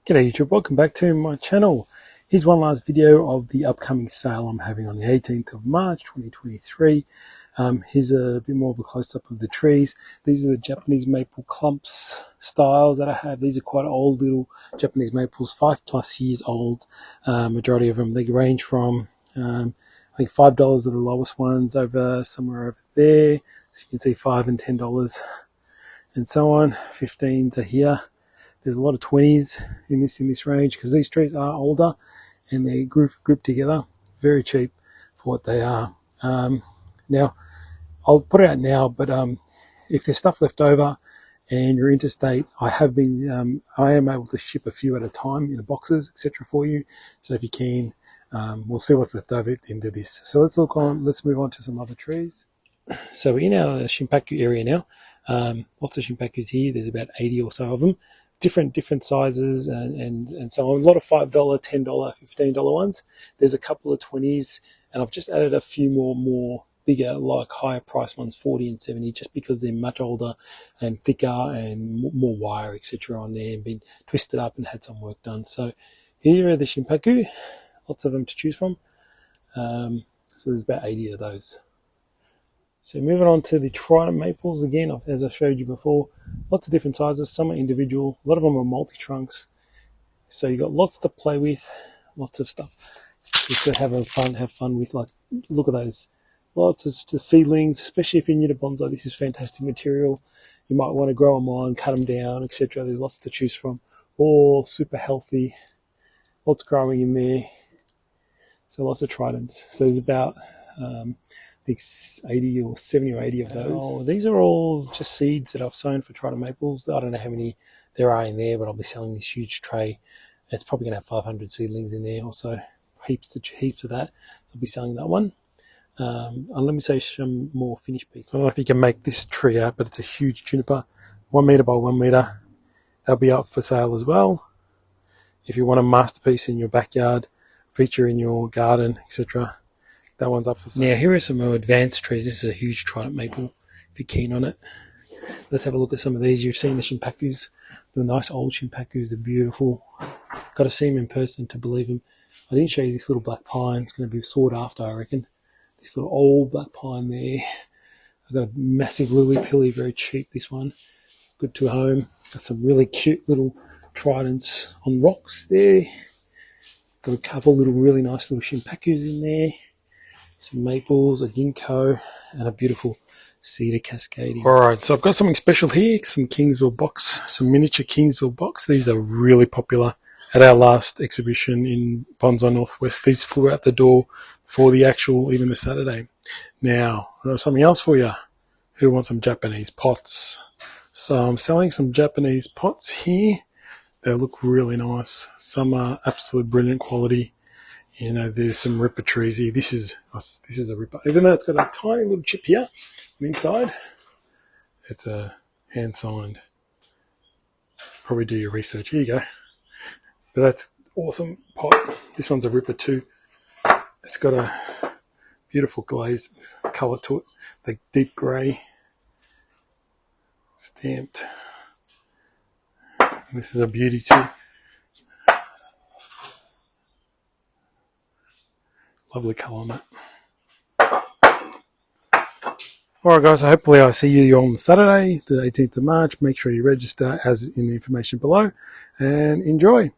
G'day YouTube, welcome back to my channel. Here's one last video of the upcoming sale I'm having on the 18th of March 2023. Here's a bit more of a close-up of the trees. These are the Japanese maple clumps styles that I have. These are quite old little Japanese maples, 5+ years old. Majority of them, they range from I think $5 are the lowest ones, over somewhere over there. So you can see $5 and $10 and so on. 15s are here. There's a lot of 20s in this range because these trees are older and they're grouped together. Very cheap for what they are. Now, I'll put it out now, but if there's stuff left over and you're interstate, I am able to ship a few at a time in the boxes, etc. for you. So if you can, we'll see what's left over at the end of this. So let's move on to some other trees. So we're in our Shinpaku area now. Lots of Shimpakus here. There's about 80 or so of them. Different sizes and so on. A lot of $5, $10, $15 ones. There's a couple of 20s, and I've just added a few more bigger, like higher price ones, 40 and 70, just because they're much older and thicker and more wire, etc. on there, and been twisted up and had some work done. So here are the Shinpaku, lots of them to choose from. So there's about 80 of those. So moving on to the Trident Maples, again, as I showed you before, lots of different sizes. Some are individual, a lot of them are multi-trunks. So you've got lots to play with, lots of stuff just to have fun with. Like, look at those. Lots of seedlings, especially if you're new to bonsai. This is fantastic material. You might want to grow them on, cut them down, etc. There's lots to choose from. All super healthy, lots growing in there. So lots of tridents. So there's about 80 or 70 or 80 of those. Oh, these are all just seeds that I've sown for Trident Maples. I don't know how many there are in there, but I'll be selling this huge tray. It's probably going to have 500 seedlings in there, also heaps of that. So I'll be selling that one. And let me say some more finished pieces. I don't know if you can make this tree out, but it's a huge juniper, 1 meter by 1 meter. They'll be up for sale as well. If you want a masterpiece in your backyard, feature in your garden, etc. That one's up for sale. Now here are some more advanced trees. This is a huge Trident Maple, if you're keen on it. Let's have a look at some of these. You've seen the Shimpakus, the nice old Shimpakus. They're beautiful. Got to see them in person to believe them. I didn't show you this little black pine. It's going to be sought after, I reckon. This little old black pine there. I've got a massive lily pilly, very cheap, this one. Good to home. Got some really cute little tridents on rocks there. Got a couple little really nice little Shimpakus in there. Some maples, a ginkgo, and a beautiful cedar cascading. Alright, so I've got something special here, some Kingsville box, some miniature Kingsville box. These are really popular at our last exhibition in Bonsai Northwest. These flew out the door for the actual, even the Saturday. Now, I've got something else for you. Who wants some Japanese pots? So I'm selling some Japanese pots here. They look really nice. Some are absolute brilliant quality. You know, there's some ripper trees here. This is a ripper. Even though it's got a tiny little chip here on inside, it's a hand-signed. Probably do your research. Here you go. But that's awesome pot. This one's a ripper too. It's got a beautiful glaze colour to it, like deep grey, stamped. And this is a beauty too. Lovely colour on that. Alright guys, so hopefully I'll see you on Saturday, the 18th of March. Make sure you register as in the information below and enjoy.